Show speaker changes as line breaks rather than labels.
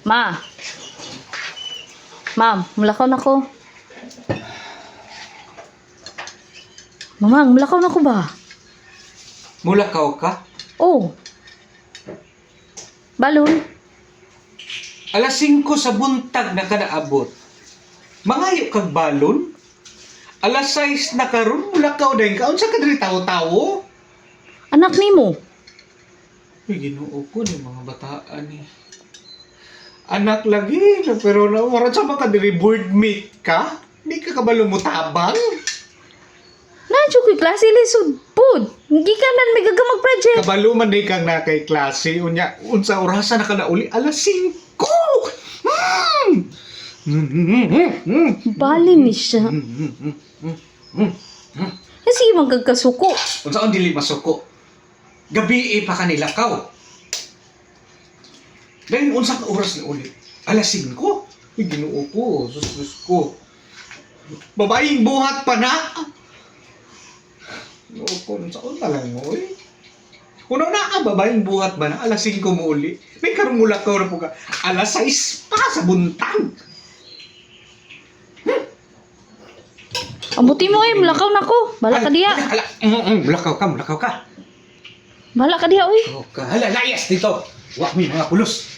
Ma. Ma'am, mulakaw na ko. Mamang, mulakaw na ko ba?
Mulakaw ka?
Oh. Balon.
Alas 5 sa buntag na kanaabot. Mangayo kag balon? Alas 6 na karon mulakaw din ka. Unsa ka diri tawo-tawo?
Anak nimo.
Uy, Ginoo ko ni mga bataan ni. Anak lagi, pero na marat sa mga diri board meet ka? Di ka kabalo mo tabang?
Nandiyo ko'y klase lisod pod. Hindi ka man may gagamag project.
Kabalo man di kang na kay klase. Unya, unsa orasa na ka na uli? Alas 5!
Bali ni siya. Kasi magkakasuko.
Unsa ang dili masuko? Gabi pa kanila kaw. Dahil unsa ka oras na uli? Alas 5? Uy, Ginoo ko. Sus ko. Babaeng buhat pa na. Ginoo ko. Unsaon pa lang mo eh. Kung na ka babaeng buhat ba na alas 5 mo uli? May karumula ka na po ka. Alas 6 pa sa buntag.
Abuti mo mulakaw na ko. Bala ka diya.
Mulakaw ka.
Bala ka diya, uy.
Hala, layas dito. Wak mo yung mga pulos.